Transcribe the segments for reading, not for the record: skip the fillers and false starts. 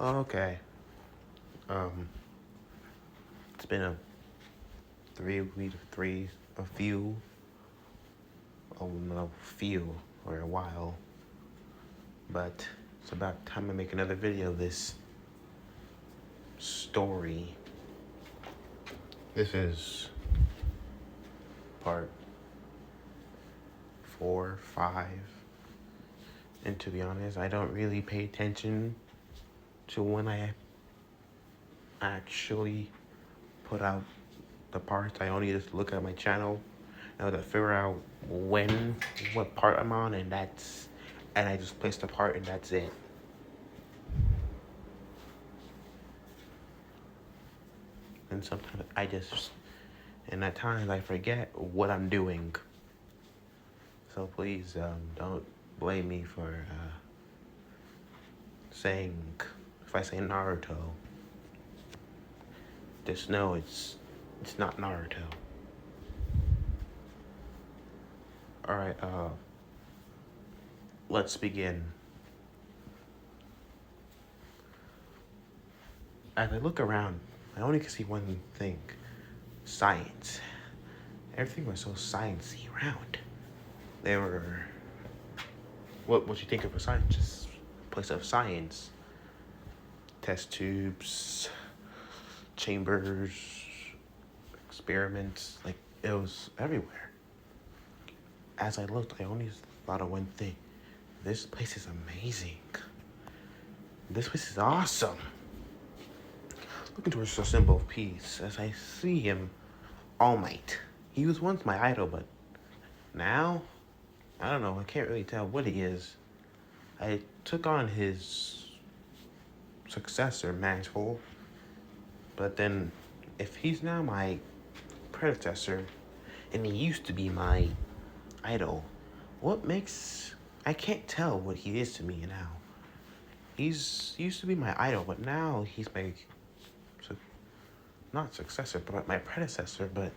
Okay. Um, it's been a 3 week, a few, oh no, few, or a while. But it's about time I make another video of this story. This is part 4, 5. And to be honest, I don't really pay attention to when I actually put out the parts. I only just look at my channel to figure out what part I'm on, and I just place the part and that's it. And sometimes and at times I forget what I'm doing. So please don't blame me for if I say Naruto. Just know it's not Naruto. Alright, let's begin. As I look around, I only can see one thing. Science. Everything was so sciencey around. They were what you think of a scientist? Place of science. Test tubes, chambers, experiments, like it was everywhere. As I looked, I only thought of one thing. This place is amazing. This place is awesome. Looking towards the symbol of peace as I see him, All Might. He was once my idol, but now, I don't know, I can't really tell what he is. I took on his successor, Mantle, but then if he's now my predecessor, and he used to be my idol, I can't tell what he is to me now. He used to be my idol, but now he's my, not successor, but my predecessor, but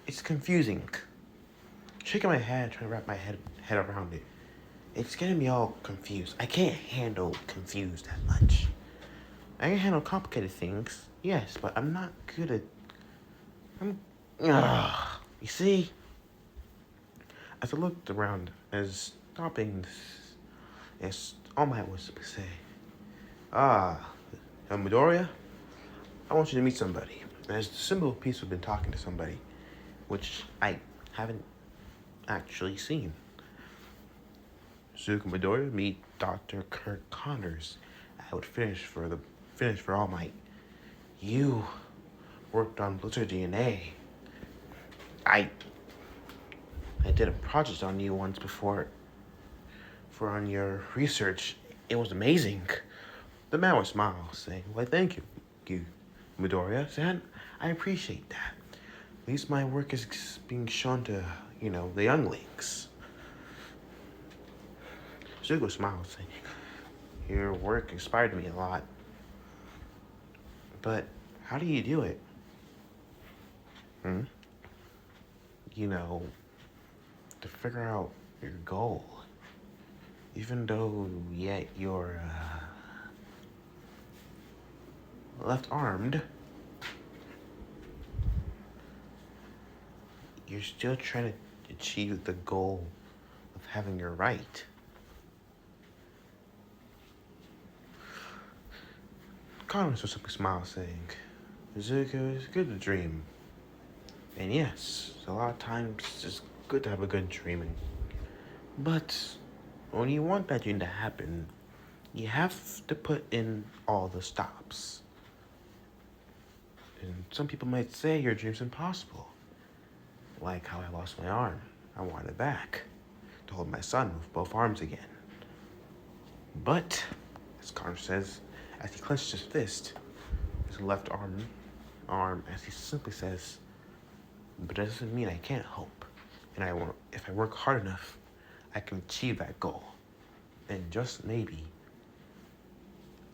it's confusing. Shaking my head, trying to wrap my head around it. It's getting me all confused. I can't handle confused that much. I can handle complicated things, yes, but I'm not good at... You see? As I looked around, as stopping, as All Might was to say, Midoriya, I want you to meet somebody. As the symbol of peace, we've been talking to somebody, which I haven't actually seen. Zuko Midoriya, meet Dr. Kirk Connors. I would finish for All Might. You worked on Blizzard DNA. I did a project on you once before on your research. It was amazing. The man would smile, saying, "Why, thank you, Midoriya. San, I appreciate that. At least my work is being shown to, the younglings." Zuko smiled, saying, "Your work inspired me a lot. But how do you do it? To figure out your goal. Even though yet you're left-armed, you're still trying to achieve the goal of having your right." Connors was simply smile, saying, "Zuko, it's good to dream. And yes, a lot of times it's good to have a good dreaming. But when you want that dream to happen, you have to put in all the stops. And some people might say your dream's impossible. Like how I lost my arm. I want it back. To hold my son with both arms again. But, as Connor says, as he clenches his fist, his left arm, as he simply says, "But it doesn't mean I can't hope. And if I work hard enough, I can achieve that goal. And just maybe,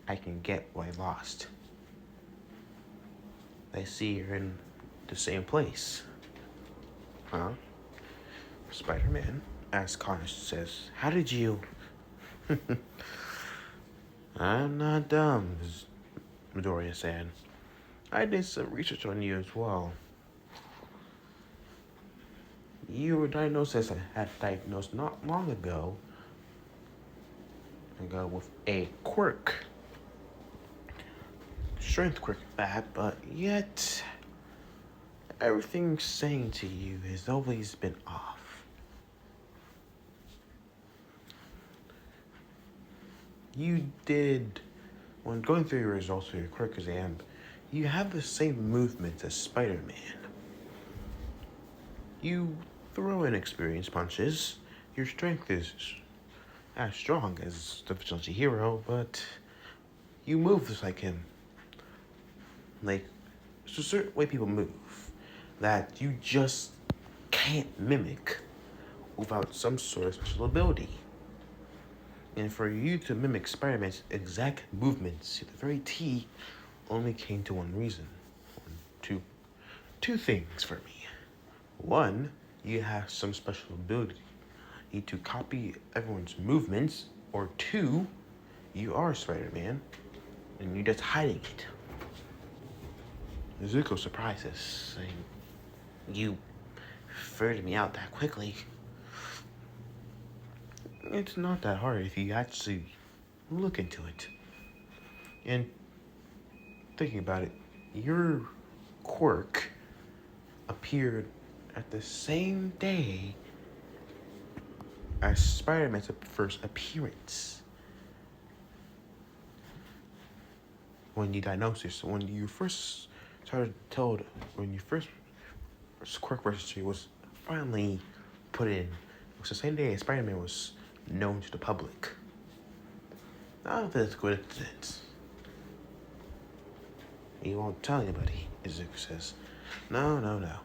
I can get what I lost." I see you're in the same place. Huh? Spider-Man, as Connor says, "How did you..." I'm not dumb, Midoriya said. I did some research on you as well. You were diagnosed as had diagnosed not long ago with a quirk. Strength quirk that, but yet everything saying to you has always been off. You did, when going through your results for your quirk exam, you have the same movements as Spider-Man. You throw inexperienced punches. Your strength is as strong as the vigilante hero, but you move just like him. Like, it's a certain way people move that you just can't mimic without some sort of special ability. And for you to mimic Spider-Man's exact movements to the very T only came to one reason. Two things for me. One, you have some special ability to copy everyone's movements, or two, you are Spider-Man and you're just hiding it. Zuko surprises, saying, "You figured me out that quickly." It's not that hard if you actually look into it. And thinking about it, your quirk appeared at the same day as Spider-Man's first appearance. When you diagnosed this, when you first quirk registry was finally put in, it was the same day as Spider-Man was known to the public. I don't think it's a coincidence. You won't tell anybody, Izuku says. No.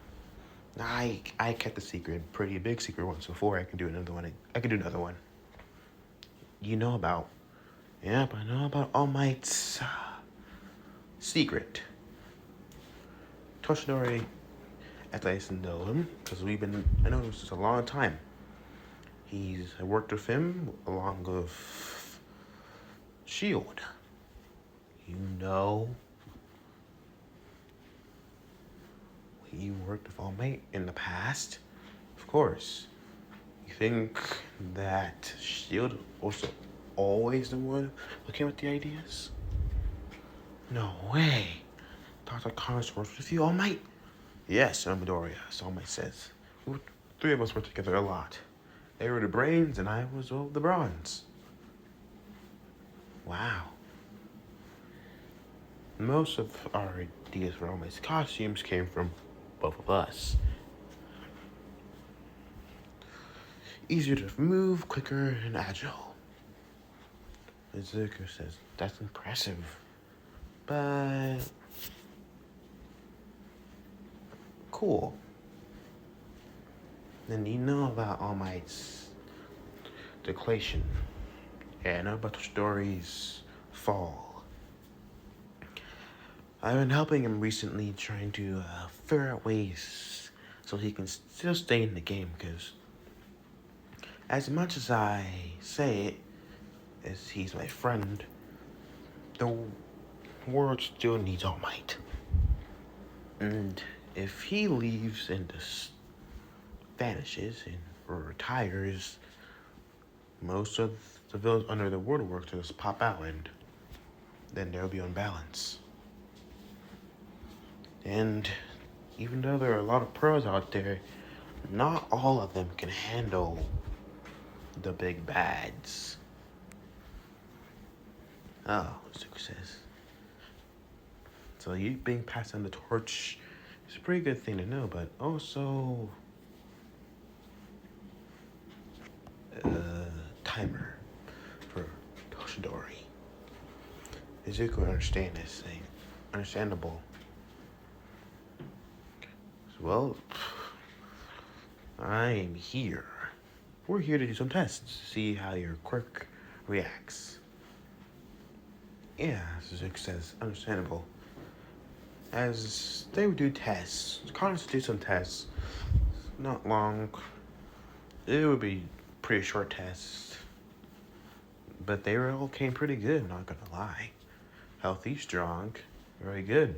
I kept the secret, pretty big secret once before. I can do another one. You know about, yep, I know about All Might's secret. Toshinori, as I know him, because I know this is a long time. I worked with him along with S.H.I.E.L.D. You know, you worked with All Might in the past, of course. You think that S.H.I.E.L.D. was always the one who came with the ideas? No way. Dr. Connors works with you, All Might? Yes, Midoriya, so All Might says. Three of us worked together a lot. They were the brains and I was, well, the bronze. Wow. Most of our ideas for All Might's costumes came from both of us. Easier to move, quicker, and agile. Izuku says, that's impressive. But cool. Then you know about All Might's declaration. Yeah, I know about the story's fall. I've been helping him recently, trying to figure out ways so he can still stay in the game, because as much as I say it, as he's my friend, the world still needs All Might. And if he leaves and just vanishes or retires, most of the villains under the World Works will just pop out, and then there'll be unbalance. And even though there are a lot of pros out there, not all of them can handle the big bads. Oh, Zuko says. So you being passed on the torch is a pretty good thing to know, but also timer for Toshinori. Izuku would understand this thing. Understandable. Well, I'm here. We're here to do some tests to see how your quirk reacts. Yeah, Suzuki says, understandable. As they would do tests, Connors would do some tests. Not long. It would be pretty short tests. But they all came pretty good, not gonna lie. Healthy, strong, very good.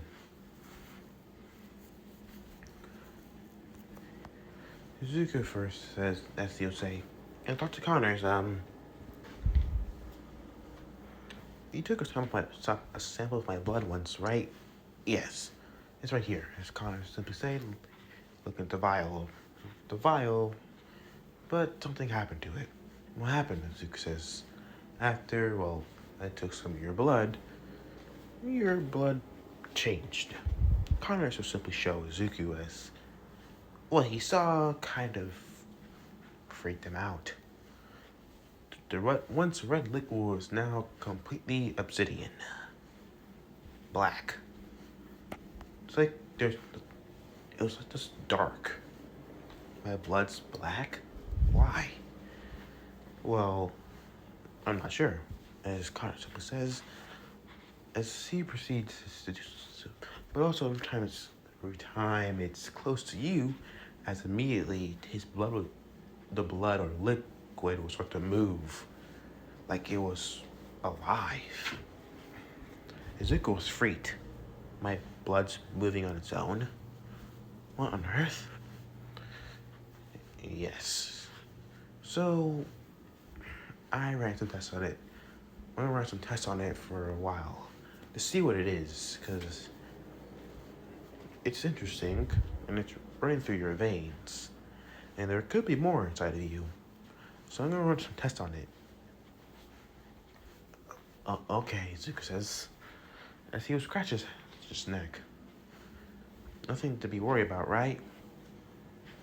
Zuko first says, as you'll say, and Dr. Connors, you took a sample of my blood once, right? Yes. It's right here. As Connors simply said, look at the vial. The vial, but something happened to it. What happened, Zuko says, after, well, I took some of your blood changed. Connors will simply show Zuko as what he saw kind of freaked him out. The once red liquid was now completely obsidian. Black. It's like it was like just dark. My blood's black? Why? Well, I'm not sure. As Connor simply says, as he proceeds to do so, but also every time it's close to you, as immediately the blood or liquid will start to move, like it was alive. Zuko was freaked. My blood's moving on its own. What on earth? Yes. So, I ran some tests on it. I'm gonna run some tests on it for a while to see what it is, because it's interesting and it's running through your veins, and there could be more inside of you. So I'm gonna run some tests on it. Okay, Zuko says, as he scratches his neck. Nothing to be worried about, right?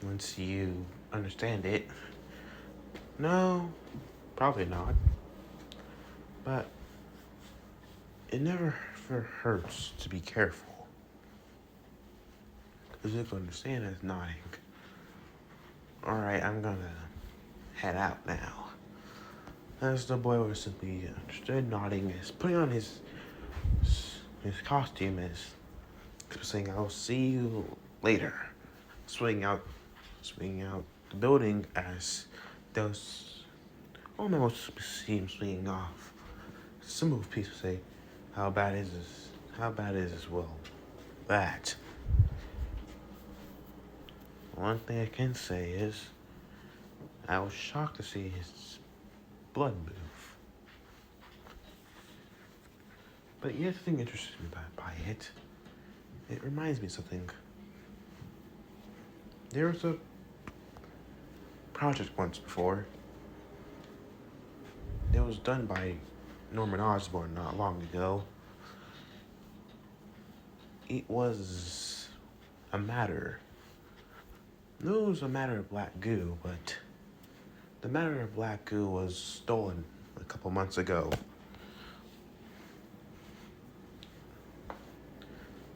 Once you understand it. No, probably not. But it never hurts to be careful. Zuko understand is nodding. Alright, I'm gonna head out now. As the boy was simply understood, nodding, as putting on his costume, as saying, I'll see you later. Swinging out the building as those almost seem swinging off. Some of people say, how bad is this? How bad is this? Well, that. One thing I can say is, I was shocked to see his blood move. But yet, the thing interested me by it, it reminds me of something. There was a project once before. It was done by Norman Osborn not long ago. It was a matter. No, it was a matter of black goo, but the matter of black goo was stolen a couple months ago.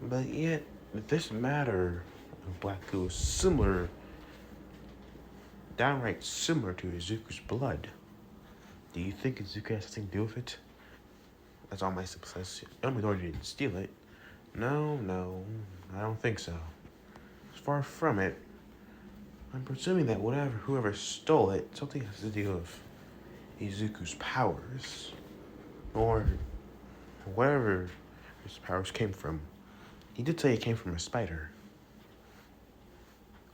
But yet, this matter of black goo is similar, downright similar to Izuku's blood. Do you think Izuku has something to do with it? That's all my success. Dumbledore didn't steal it. No, I don't think so. As far from it, I'm presuming that whoever stole it, something has to do with Izuku's powers. Or wherever his powers came from. He did say it came from a spider.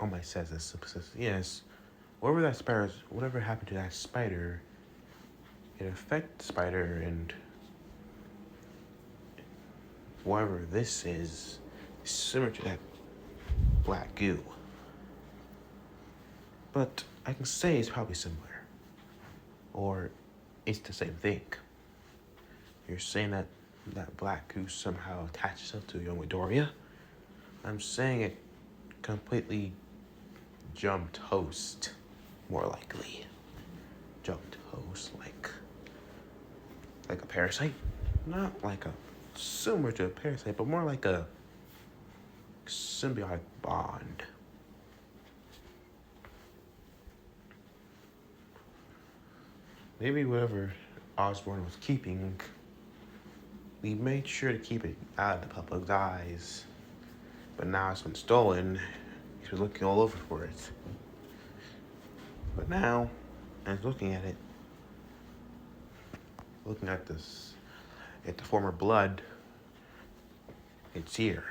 All my says is, yes, whatever happened to that spider, it affected the spider, and whatever this is similar to that black goo. But I can say it's probably similar. Or it's the same thing. You're saying that black goo somehow attached itself to young Midoriya? I'm saying it completely jumped host, more likely. Jumped host, like a parasite? Not like similar to a parasite, but more like a symbiotic bond. Maybe whatever Osborn was keeping, we made sure to keep it out of the public's eyes. But now it's been stolen. He's been looking all over for it. But now, as looking at it, looking at this, at the former blood, it's here.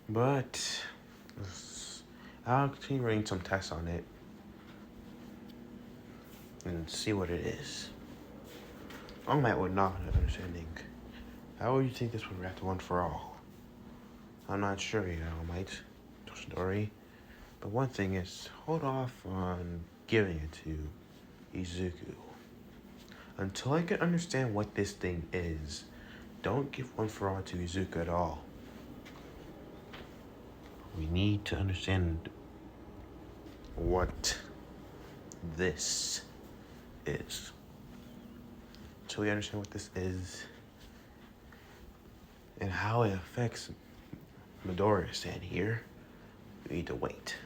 But I'll continue running some tests on it and see what it is. All Might would not understanding. How would you think this would react to One for All? I'm not sure yet, All Might. Story. But one thing is, hold off on giving it to Izuku. Until I can understand what this thing is, don't give One for All to Izuku at all. We need to understand what this is. Until we understand what this is and how it affects Midoriya-san here, we need to wait.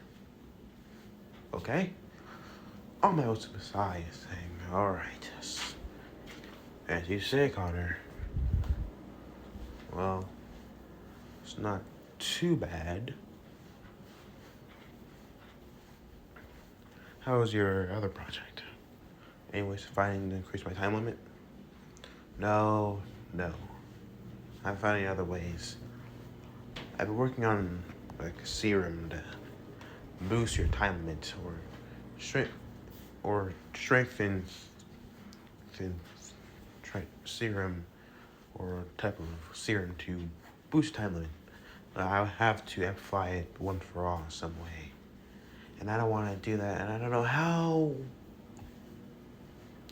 Okay? All my old Messiah is saying, alright, as you say, Connor, well, it's not too bad. How was your other project? Anyways, fighting to increase my time limit? No. I'm finding other ways. I've been working on like a serum to boost your time limit or strengthen serum or type of serum to boost time limit. I'll have to amplify it One for All in some way. And I don't want to do that, and I don't know how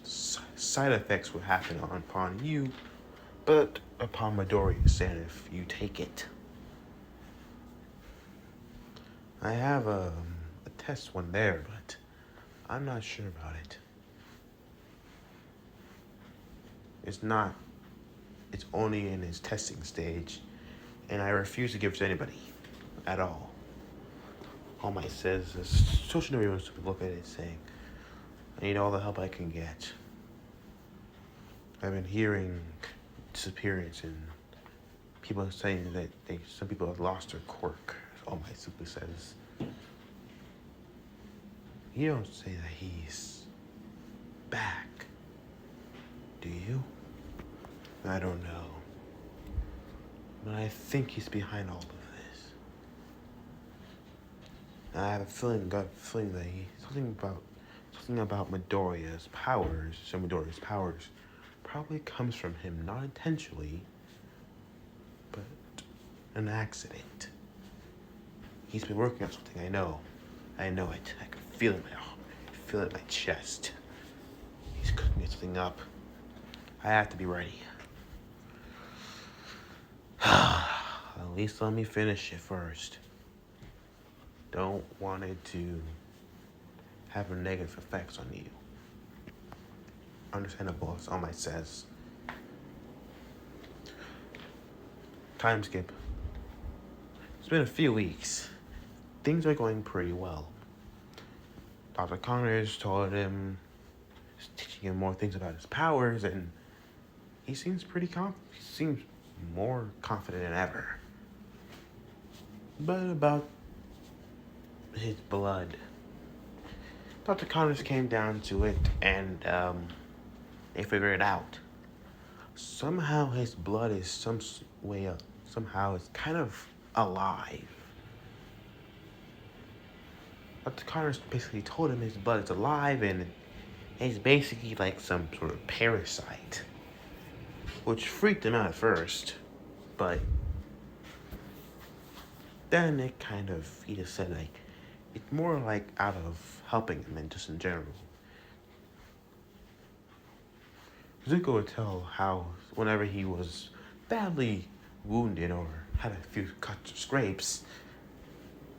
side effects will happen upon you, but upon Midoriya-san if you take it. I have a test one there, but I'm not sure about it. It's only in its testing stage, and I refuse to give it to anybody at all. All Might says, social media wants to look at it saying, I need all the help I can get. I've been hearing disappearance and people saying that some people have lost their quirk. All Might simply says, you don't say that he's back, do you? I don't know. But I think he's behind all of this. I have a gut feeling that something about Midoriya's powers, Midoriya's powers, probably comes from him, not intentionally, but an accident. He's been working on something, I know it. I can feel it in my chest. He's cooking something up. I have to be ready. At least let me finish it first. Don't want it to have a negative effects on you. Understandable, as All Might says. Time skip. It's been a few weeks. Things are going pretty well. Dr. Connors told him, he's teaching him more things about his powers, and he seems he seems more confident than ever. But about his blood, Dr. Connors came down to it, and they figured it out. Somehow his blood is somehow it's kind of alive. Dr. Connors basically told him his blood is alive, and it's basically like some sort of parasite, which freaked him out at first, but then it kind of, he just said, like, it's more like out of helping him and just in general. Zuko would tell how whenever he was badly wounded or had a few cuts or scrapes,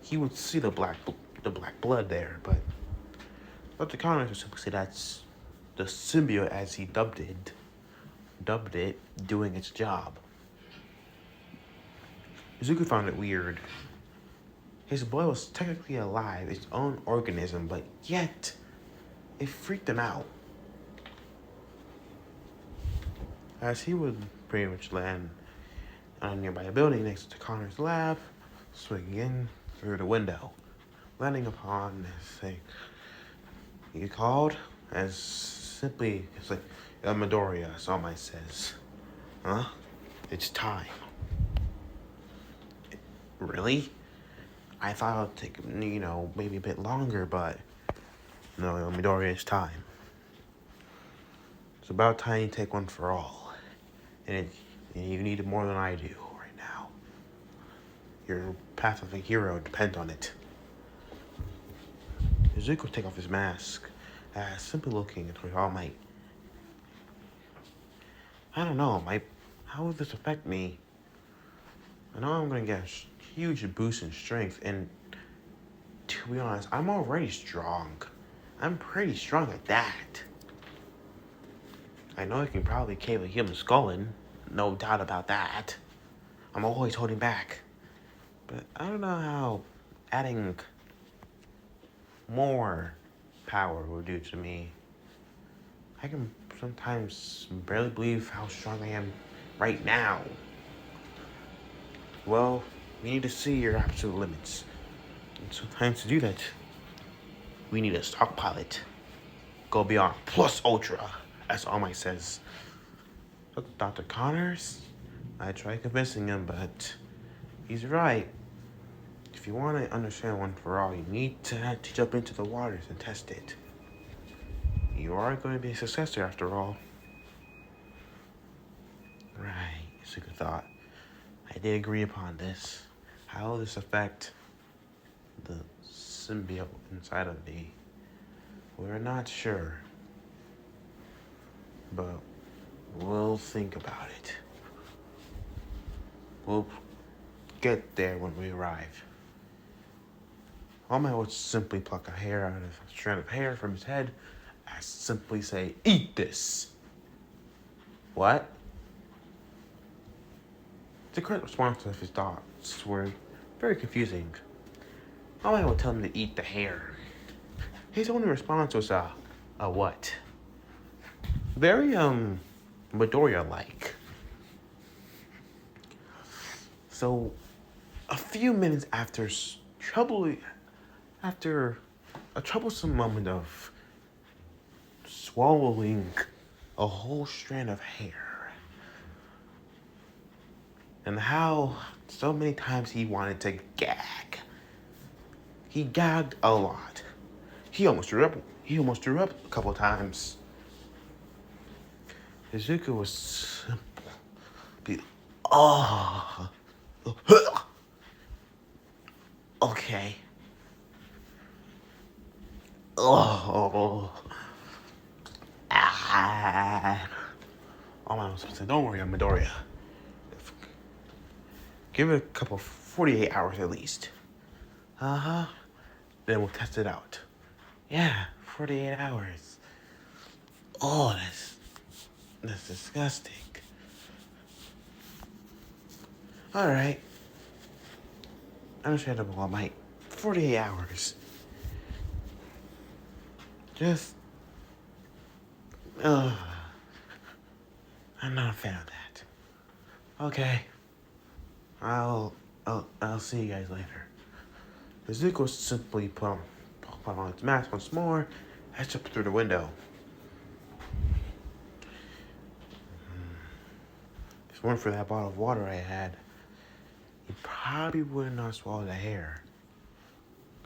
he would see the black blood there, but Dr. Connors would simply say that's the symbiote, as he dubbed it, doing its job. Zuko found it weird. His blood was technically alive, its own organism, but yet it freaked him out. As he would pretty much land on a nearby building next to Connor's lab, swinging in through the window, landing upon this thing. He called as simply, it's like, Midoriya, so my says. Huh? It's time. Really? I thought it would take, maybe a bit longer, but no, Midoriya, it's time. It's about time you take one for all. And you need it more than I do right now. Your path of a hero depends on it. Izuku take off his mask, simply looking at All Might. I don't know, how will this affect me? I know I'm gonna get a huge boost in strength, and to be honest, I'm already strong. I'm pretty strong at that. I know I can probably cave a human skull in, no doubt about that. I'm always holding back. But I don't know how adding more power will do to me. I can sometimes barely believe how strong I am right now. Well, we need to see your absolute limits. And sometimes to do that, we need to stockpile it. Go beyond plus ultra, as All Might says. Look, Dr. Connors, I tried convincing him, but he's right. If you want to understand One for All, you need to jump into the waters and test it. You are going to be a successor after all. Right, Suka thought. I did agree upon this. How will this affect the symbiote inside of me? We're not sure. But we'll think about it. We'll get there when we arrive. All Might would simply pluck a strand of hair from his head and simply say, "Eat this." What? The correct response of his thoughts were very confusing. All Might would tell him to eat the hair. His only response was a what? Very, Midoriya-like. So, a few minutes after a troublesome moment of swallowing a whole strand of hair, and how so many times he wanted to gag. He gagged a lot. He almost threw up a couple of times. Izuku was simply, okay. Oh, All I was supposed to say, don't worry, I'm Midoriya. Give it a couple, 48 hours at least. Uh-huh. Then we'll test it out. Yeah, 48 hours. Oh, that's disgusting. Alright. Understandable, All Might. 48 hours. Just, I'm not a fan of that. Okay. I'll see you guys later. Izuku simply put on its mask once more and jumped through the window. If it weren't for that bottle of water I had, he probably would not swallow the hair.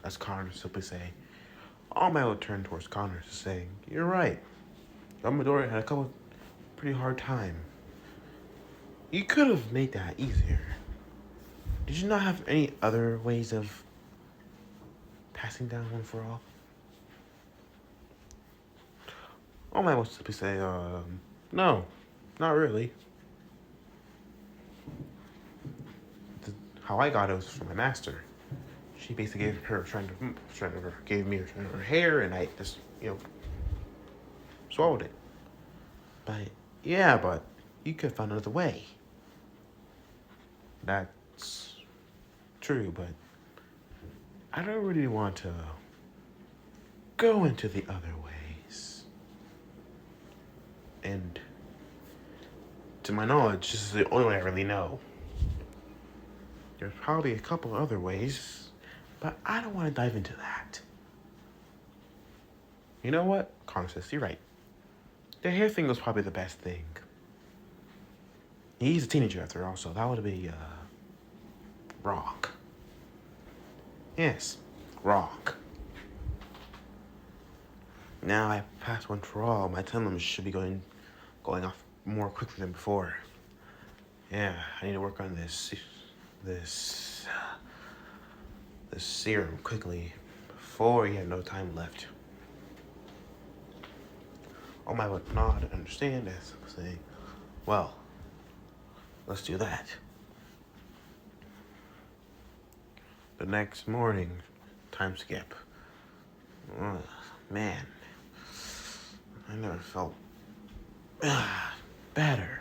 As Connor simply say. All Might would turn towards Connor to say, "You're right. Midoriya had a couple pretty hard time. You could have made that easier. Did you not have any other ways of passing down One for All?" All Might would simply say, no, not really. How I got it was from my master. She basically gave her gave me her hair, and I just, swallowed it. But you could have found another way. That's true, but I don't really want to go into the other ways. And to my knowledge, this is the only way I really know. There's probably a couple other ways, but I don't want to dive into that. You know what? Connor says, "You're right. The hair thing was probably the best thing. He's a teenager after all, so that would be, wrong. Yes, wrong. Now I passed one for all. My time limit should be going off more quickly than before. Yeah, I need to work on this serum quickly before you have no time left. All my would not understand is saying, well, let's do that. The next morning, time skip. Man, I never felt better.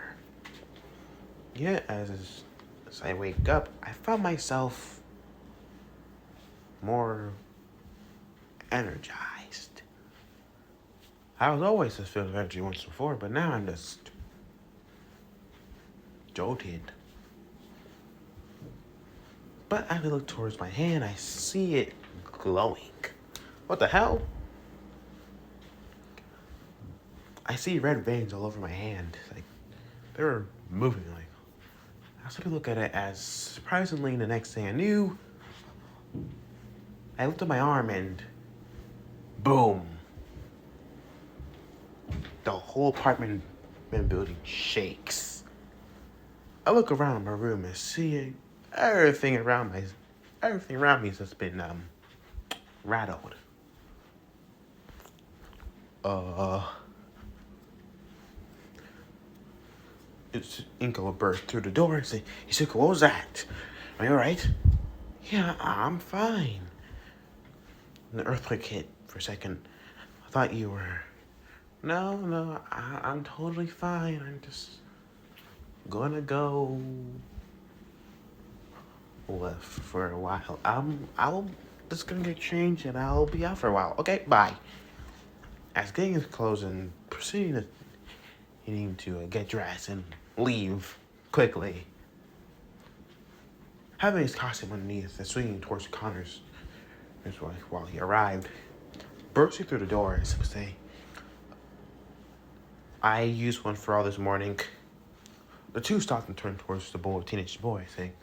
Yet, as I wake up, I found myself more energized. I was always just filled with energy once before, but now I'm just jolted. But as I look towards my hand, I see it glowing. What the hell? I see red veins all over my hand. Like, they were moving. Like, I started to look at it as, surprisingly, the next thing I knew, I lifted my arm and boom. The whole apartment building shakes. I look around my room and see everything around me has just been rattled. It's Inko burst through the door and say, Isuka, what was that? Are you alright? Yeah, I'm fine. And the earthquake hit for a second. I thought you were... No, I'm totally fine. I'm just gonna go left for a while. I'll just gonna get changed and I'll be out for a while. Okay, bye. As getting his clothes and proceeding to needing to get dressed and leave quickly. Having his costume underneath and swinging towards Connor's while he arrived, bursting through the door as if to say, I used one for all this morning. The two stopped and turned towards the teenage boy, saying,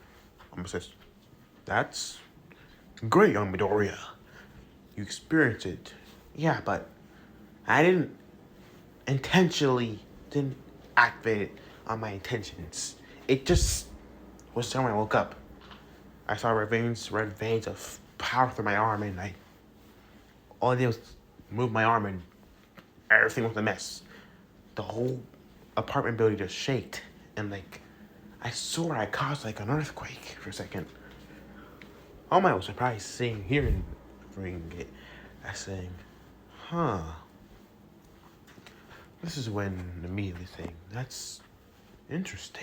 says, that's great, young Midoriya. You experienced it. Yeah, but I didn't activate it on my intentions. It just was there when I woke up. I saw red veins of power through my arm, and all I did was move my arm, and everything was a mess. The whole apartment building just shaked, and I swore I caused an earthquake for a second. All I was surprised hearing it, as saying, huh. This is when immediately saying, that's interesting.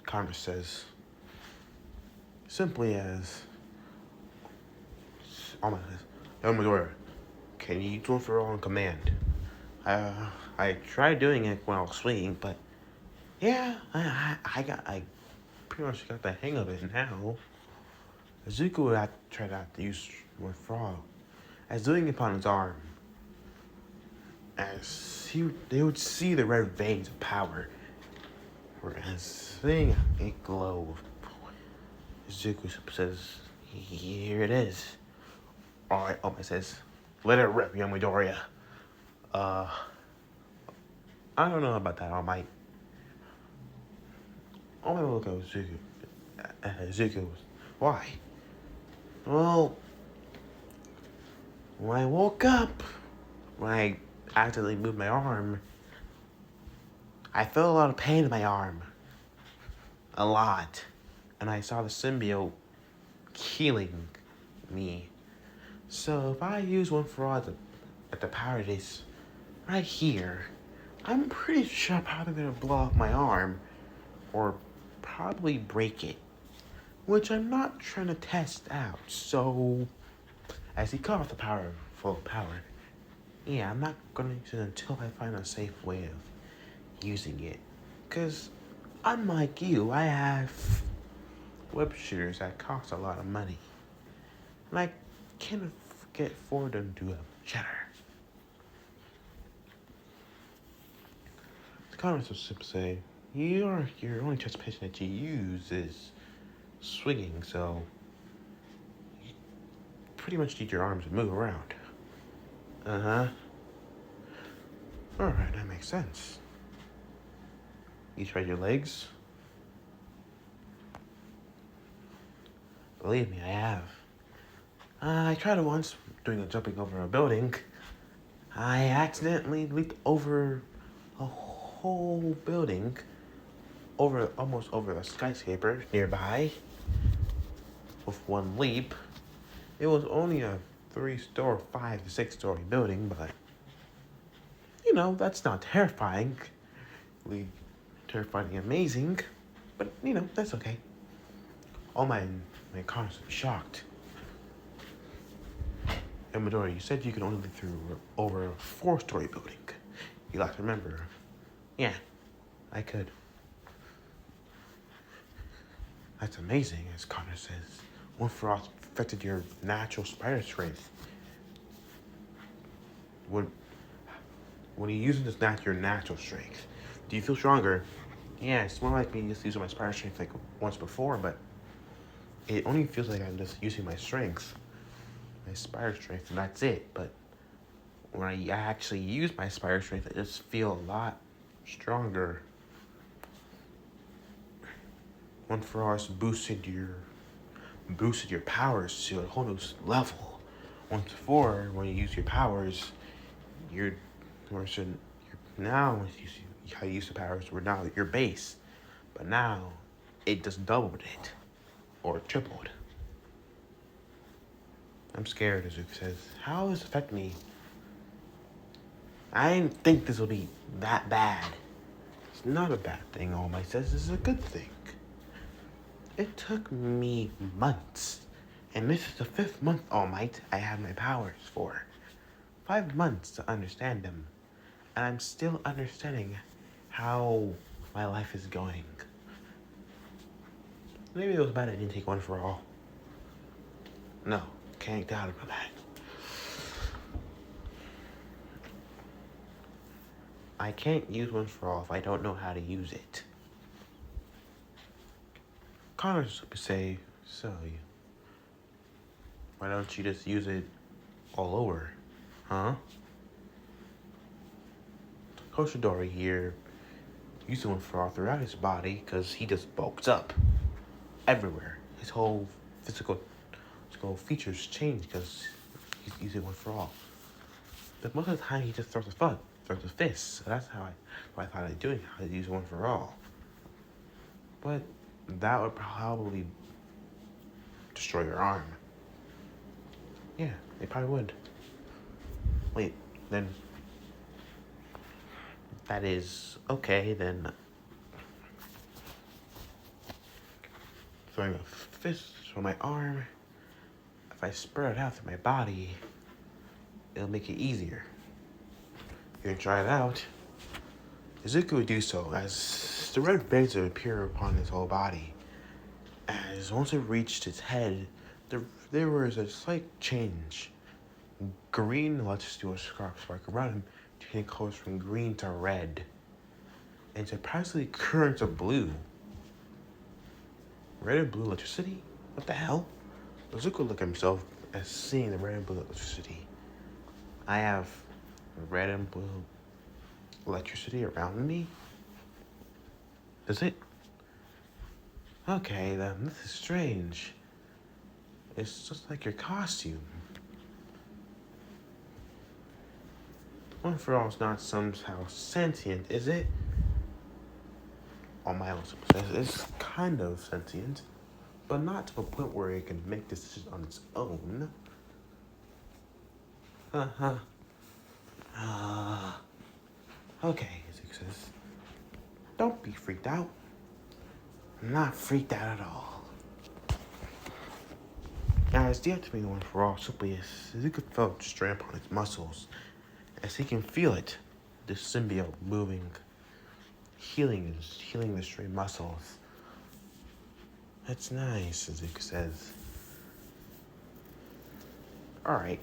Congress says, simply as, Alma says, young Midoriya, can you do it for all on command? I tried doing it when I was swinging, but yeah, I pretty much got the hang of it now. Zuko would try to use one for all, as doing it upon his arm, as they would see the red veins of power, whereas seeing a glow. Zuko says, here it is. Alright, Oma says, let it rip, young Midoriya. I don't know about that, All Might. Oma will look at Zuko. Zuko, why? Well, when I woke up, when I accidentally moved my arm, I felt a lot of pain in my arm. A lot. And I saw the symbiote healing me. So if I use one for all at the power it is right here, I'm pretty sure I'm probably gonna blow up my arm or probably break it, which I'm not trying to test out. So as he cut off the power, full power, yeah, I'm not gonna use it until I find a safe way of using it. Cause unlike you, I have web shooters that cost a lot of money. And I can't afford them to have cheddar. Congress would say, your only transportation that you use is swinging, so you pretty much need your arms to move around. Uh-huh. Alright, that makes sense. You tried your legs? Believe me, I have. I tried it once, doing a jumping over a building. I accidentally leaped over a whole building, almost over a skyscraper nearby, with one leap. It was only a 3-story, 5 to 6-story building, but that's not terrifying. Terrifying, amazing, but that's okay. All my cars were shocked. And Midori, you said you could only leap through over a 4-story building. You have to remember. Yeah, I could. That's amazing, as Connor says. One frost affected your natural spider strength. When you're using your natural strength, do you feel stronger? Yeah, it's more like me just using my spider strength like once before, but it only feels like I'm just using my strength, my spider strength, and that's it. But when I actually use my spider strength, I just feel a lot stronger. One frost boosted your powers to a whole new level. Once before, when you use your powers, now how you use the powers were now your base, but now it just doubled it or tripled. I'm scared, as Luke says. How does this affect me? I didn't think this would be that bad. It's not a bad thing, All Might says. This is a good thing. It took me months, and this is the 5th month, All Might, I have my powers for. 5 months to understand them, and I'm still understanding how my life is going. Maybe it was bad I didn't take one for all. No, can't doubt about that. I can't use one for all if I don't know how to use it. Connors would say, so why don't you just use it all over, huh? Hoshidori here using one for all throughout his body because he just bulks up everywhere. His whole physical features change because he's using one for all. But most of the time he just throws a fist. So that's what I thought of doing, how to use one for all. But that would probably destroy your arm. Yeah, it probably would. Wait, then that is okay, then throwing a fist from my arm, if I spread it out through my body, it'll make it easier. You can try it out. Izuku would do so as the red veins would appear upon his whole body. As once it reached its head, there was a slight change. Green electricity was spark around him, changing colors from green to red, and surprisingly currents of blue. Red and blue electricity? What the hell? Izuku looked at himself as seeing the red and blue electricity. I have red and blue electricity around me? Is it? Okay, then this is strange. It's just like your costume. One for all is not somehow sentient, is it? On my own says it's kind of sentient, but not to a point where it can make decisions on its own. Okay, Izuku says. Don't be freaked out. I'm not freaked out at all. As deactivating one for all simply as Izuku felt strain upon his muscles, as he can feel it, this symbiote moving, healing the strained muscles. That's nice, Izuku says. Alright.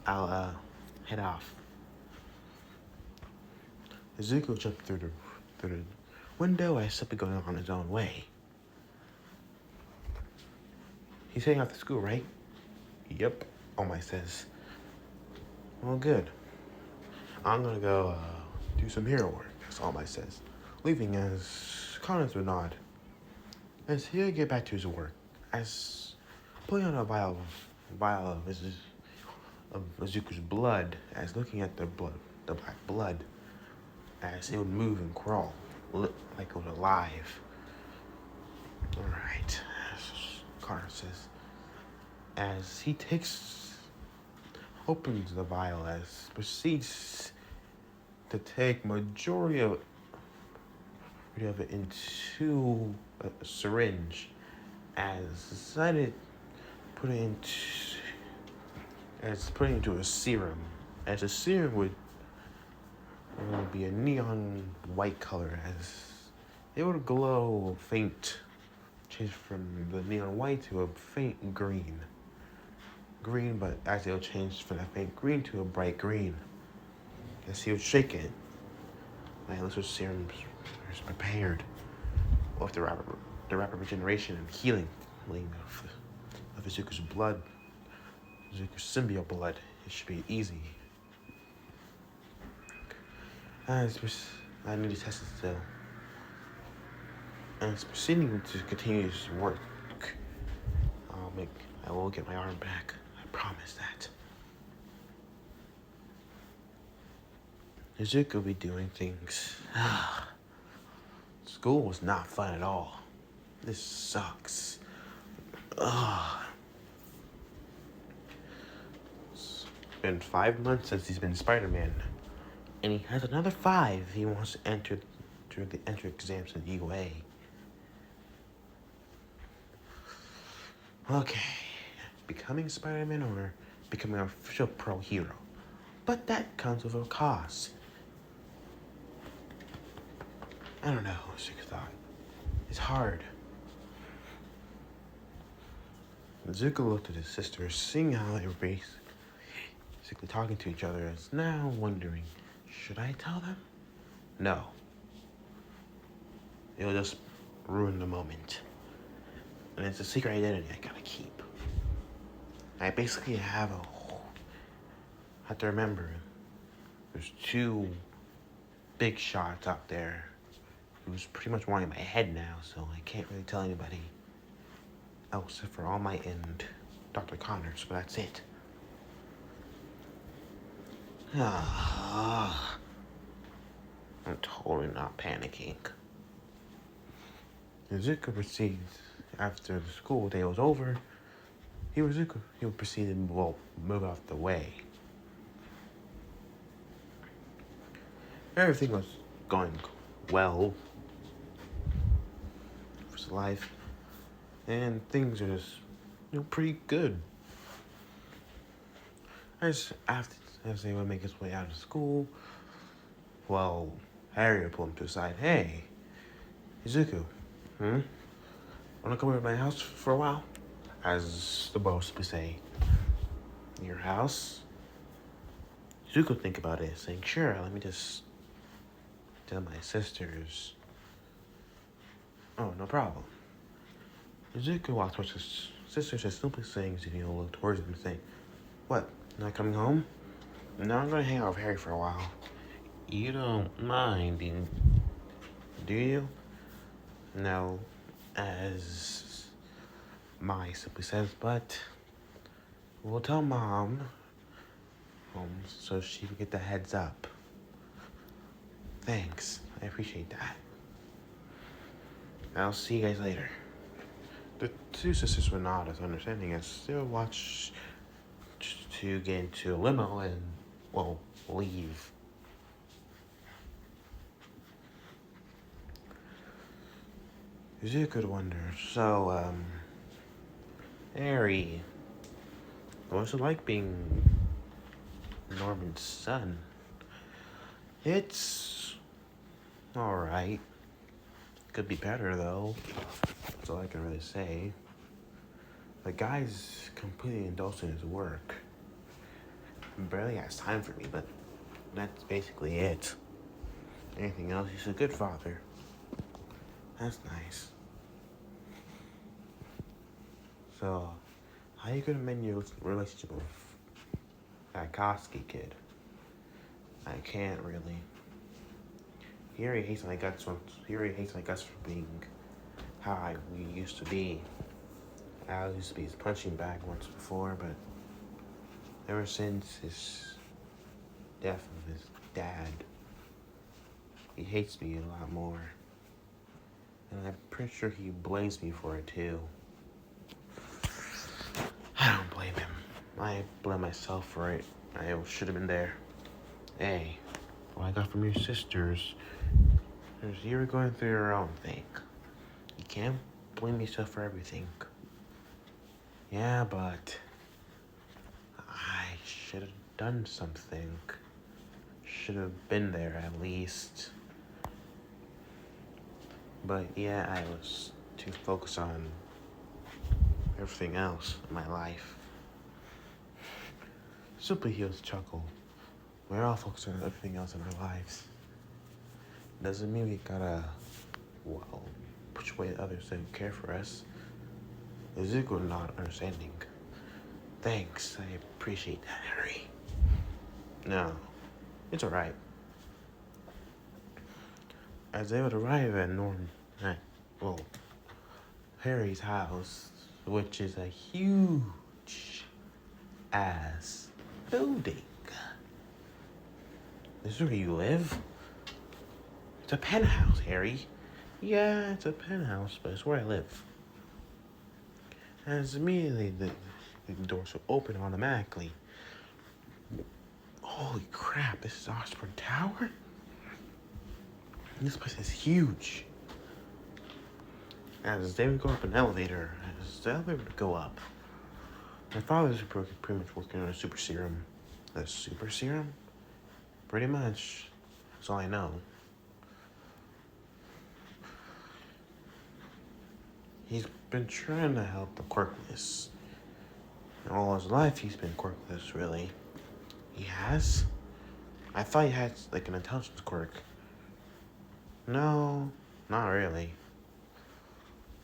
I'll head off. Zuko jumped through the window as simply going on his own way. He's heading off to school, right? Yep, All Might says. Well, good. I'm gonna go do some hero work, as All Might says, leaving as Connors would nod. As he'll get back to his work, as pulling out a vial of Izuku's blood, as looking at the black blood, as it would move and crawl, like it was alive. Alright, Connor says, as he opens the vial, as proceeds to take majority of it into a syringe, as decided put it into a serum, as a serum would be a neon white color, as it would glow faint, change from the neon white to a faint green, but as it would change from a faint green to a bright green, as he would shake it, my little serum is prepared with the rapid regeneration and healing of Izuku's blood, Izuku's symbiote blood. It should be easy. I need to test it still. And it's proceeding to continue his work. I will get my arm back. I promise that. Izuku will be doing things. School was not fun at all. This sucks. It's been 5 months since he's been Spider-Man. And he has another 5 if he wants to enter the entrance exams in UA. Okay. Becoming Spider-Man or becoming an official pro hero. But that comes with a cost. I don't know, Zuko thought. It's hard. Zuko looked at his sister, seeing how they were basically talking to each other, as now wondering, should I tell them? No. It'll just ruin the moment. And it's a secret identity I gotta keep. I basically have to remember, there's 2 big shots out there who's pretty much wanting my head now, so I can't really tell anybody else except for All Might and Dr. Connors, but that's it. I'm totally not panicking. Izuku proceeds, after the school day was over, he would proceed to move out the way. Everything was going well for his life, and things are just, pretty good. As they would make his way out of school, well, Harry would pull him to the side. Hey, Izuku, wanna come over to my house for a while? As the boss would say, your house? Izuku think about it, saying, sure, let me just tell my sisters. Oh, no problem. Izuku walks towards his sister, just simply saying, look towards him and saying, what, not coming home? No, I'm gonna hang out with Harry for a while. You don't mind, do you? No, as Mai simply says, but we'll tell Mom so she can get the heads up. Thanks, I appreciate that. I'll see you guys later. The 2 sisters were not as understanding as they would watch to get into a limo and, leave. You could wonder, so, Harry, what's it like being Norman's son? It's alright. Could be better, though. That's all I can really say. The guy's completely indulged in his work. Barely has time for me, but that's basically it. anything else, he's a good father. That's nice. So, how you gonna mend your relationship with that Koski kid? I can't really. He already hates my guts for being how we used to be. I used to be his punching bag once before, but ever since his death of his dad, he hates me a lot more. And I'm pretty sure he blames me for it too. I don't blame him. I blame myself for it. I should have been there. Hey, what I got from your sisters is you were going through your own thing. You can't blame yourself for everything. Yeah, but I should have done something. Should have been there at least. But yeah, I was too focused on everything else in my life. Super Heels chuckle. We're all focused on everything else in our lives. Doesn't mean we gotta, push away others that care for us. Is equal to not understanding. Thanks, I appreciate that, Harry. No, it's alright. As they would arrive at Harry's house, which is a huge ass building. This is where you live? It's a penthouse, Harry. Yeah, it's a penthouse, but it's where I live. As immediately the doors will open automatically. Holy crap, this is Osborne Tower? This place is huge. As they would go up an elevator, as the elevator would go up, my father's pretty much working on a super serum. A super serum? Pretty much. That's all I know. He's been trying to help the quirkless. All his life he's been quirkless, really. He has? I thought he had like an intelligence quirk. No, not really.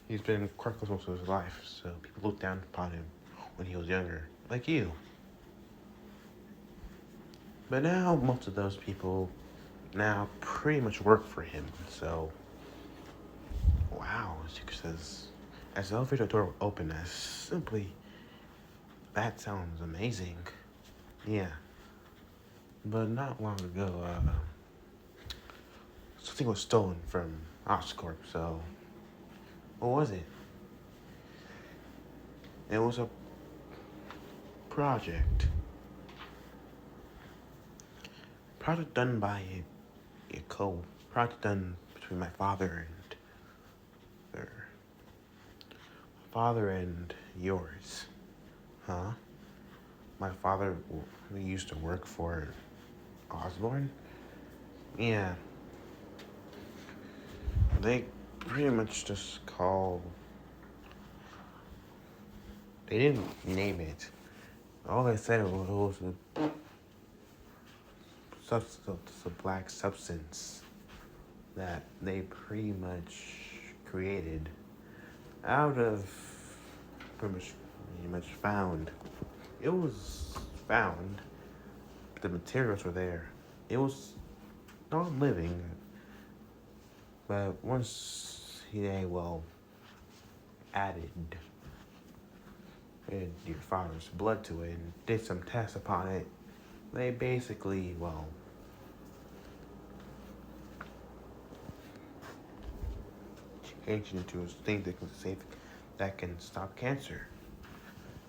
He's been quirkless most of his life, so people looked down upon him when he was younger, like you. But now most of those people now pretty much work for him, so wow, as the elevator door opened, that sounds amazing. Yeah. But not long ago, something was stolen from Oscorp, so what was it? It was a project. Project done by project done between my father and yours. Huh? My father used to work for Osborne? Yeah. They pretty much just they didn't name it. All they said was a black substance that they pretty much created out of pretty much found. It was found. The materials were there. It was not living, but once added your father's blood to it and did some tests upon it, they basically, changed it into a thing that can stop cancer.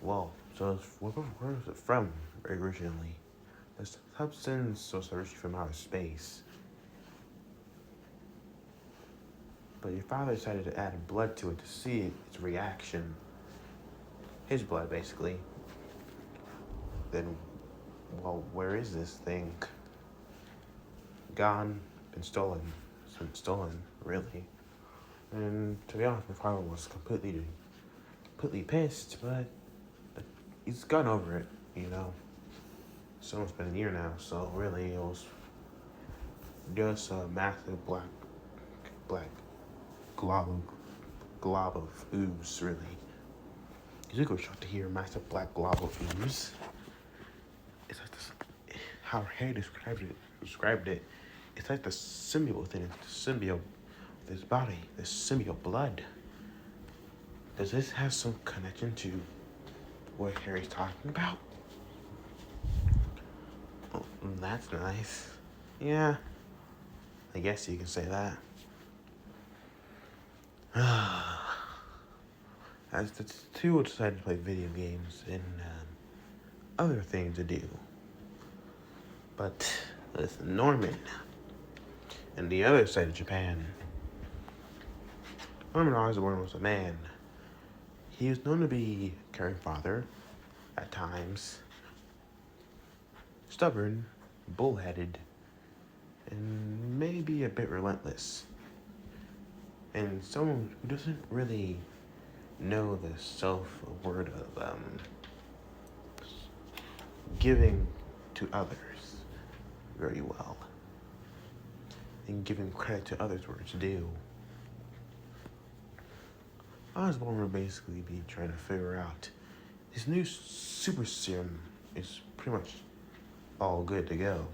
Well, so where was it from originally? The substance was originally from outer space. But your father decided to add blood to it to see its reaction. His blood, basically. Then, where is this thing? Gone, been stolen. It's been stolen, really. And to be honest, my father was completely pissed, but he's gone over it, It's almost been a year now, so really just a massive black glob of ooze, really. Zuko was shocked to hear a massive black glob of ooze. It's like this, how Harry described it. It's like the symbiote within it, the symbiote with his body, the symbiote blood. Does this have some connection to what Harry's talking about? Oh, that's nice. Yeah, I guess you can say that. As the two decided to play video games and other things to do. But with Norman and the other side of Japan, Norman Osborn was a man. He was known to be a caring father at times, stubborn, bullheaded, and maybe a bit relentless. And someone who doesn't really know the self-word of giving to others very well. And giving credit to others where it's due. Osborn will basically be trying to figure out his new super serum is pretty much all good to go.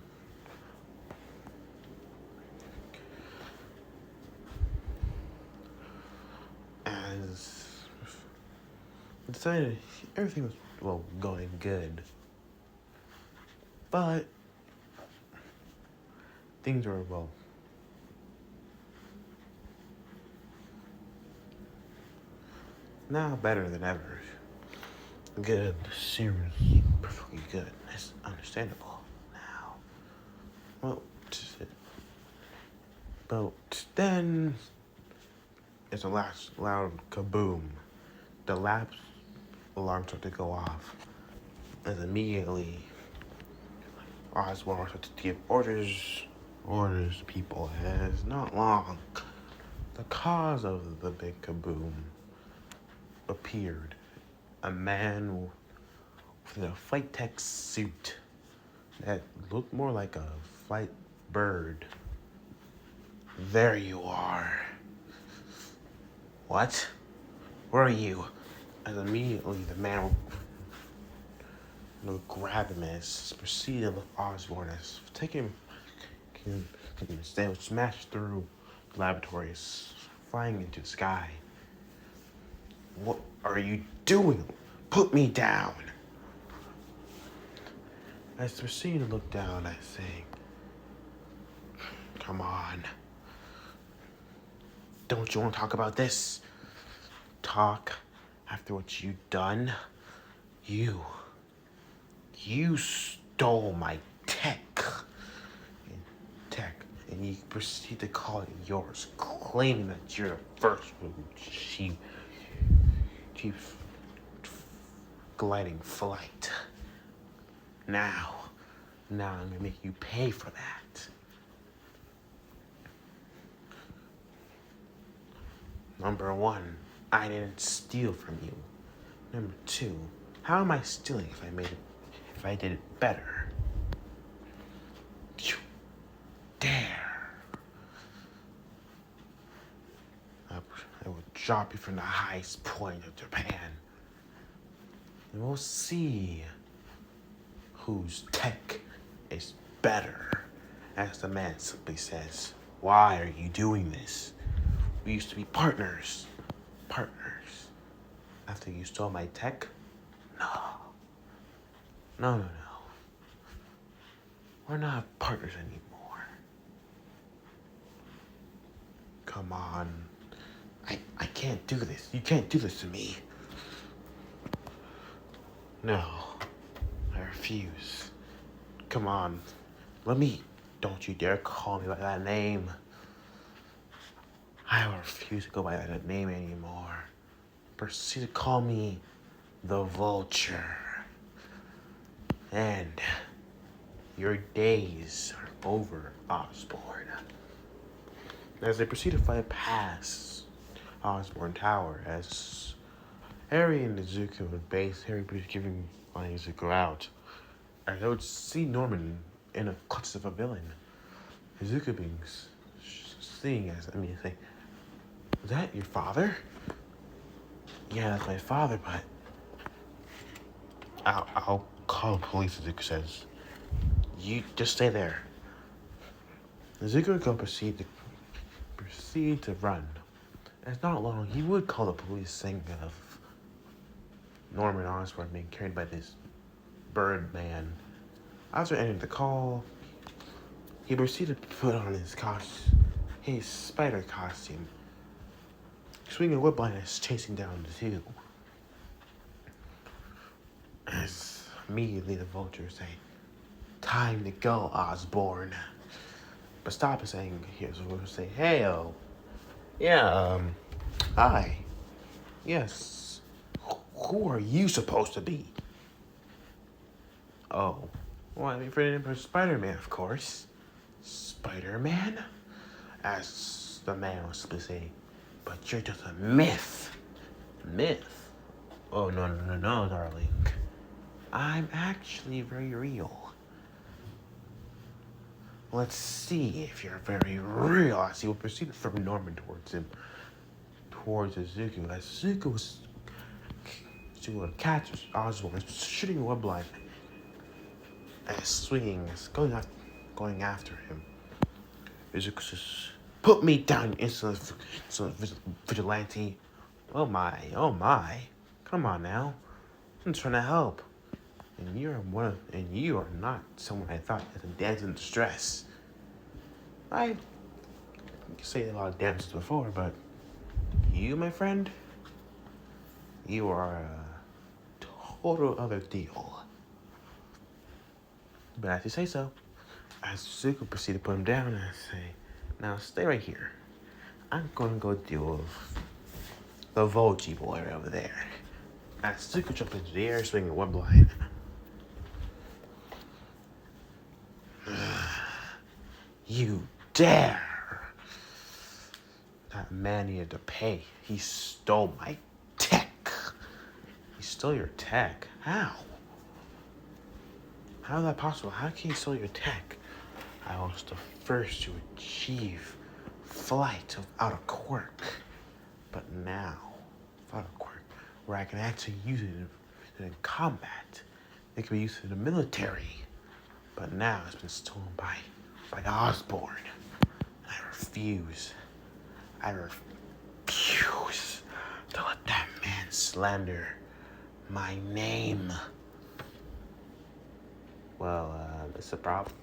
As decided everything was going good. But things were now better than ever. Good. The serum is perfectly good. That's understandable now. But then it's a last loud kaboom. The lab alarm started to go off. And immediately Osborn started to give orders to people. As not long, the cause of the big kaboom appeared. A man with a flight tech suit that looked more like a flight bird. There you are. What? Where are you? And immediately the man would grab him as proceeded with Osborn as taking him. They would smash through the laboratories, flying into the sky. What are you doing? Put me down. As the proceeded to look down, I say, come on. Don't you want to talk about this? Talk after what you've done? You stole my tech. And you proceed to call it yours, claiming that you're the first chief gliding flight. Now I'm gonna make you pay for that. Number one, I didn't steal from you. Number two, how am I stealing if I did it better? You dare. I will drop you from the highest point of Japan. And we'll see whose tech is better. As the man simply says, why are you doing this? We used to be partners. After you stole my tech? No. We're not partners anymore. Come on. I can't do this. You can't do this to me. No. I refuse. Come on. Don't you dare call me by that name. I refuse to go by that name anymore. Proceed to call me the Vulture. And your days are over, Osborn. As they proceed to fly past Osborn Tower, as Harry and Zuko would base, Harry was flying Zuko out, and they would see Norman in a clutch of a villain. Izuku being seeing as say, "Was that your father?" "Yeah, that's my father, but I'll call the police," Izuku says. "You just stay there." Izuku would go proceed to run. It's not long. He would call the police, saying of Norman Osborn being carried by this bird man. After ending the call, he proceeded to put on his spider costume, swinging a whip line as chasing down the two. As immediately the vultures say, "Time to go, Osborn." But stop and saying, here's what we'll say, "Hey, yeah, hi, yes, who are you supposed to be?" "Oh, well, I'm afraid for Spider-Man, of course." "Spider-Man?" As the man was to say, "But you're just a myth." "Myth? Oh, no, darling. I'm actually very real." "Let's see if you're very real." As he will proceed from Norman towards Izuku. As Izuku was to catch Osborn, shooting one blind, and swinging, going after him. Izuku says, "Put me down, insolent vigilante." Oh my. Come on now. I'm trying to help. And you are not someone I thought as a dance in distress. I say a lot of dances before, but you, my friend, you are a total other deal. But as you say so, as Zuko proceeded to put him down and say, "Now stay right here. I'm going to go deal with the Volgi boy right over there." As Zuko jumped into the air, swinging one blind. "You dare!" That man needed to pay. He stole my tech. He stole your tech? How? How is that possible? How can he steal your tech? "I was the first to achieve flight without a quirk. But now, without a quirk, where I can actually use it in combat. It can be used in the military. But now it's been stolen by Osborn. I refuse. I refuse to let that man slander my name." Well, it's a problem.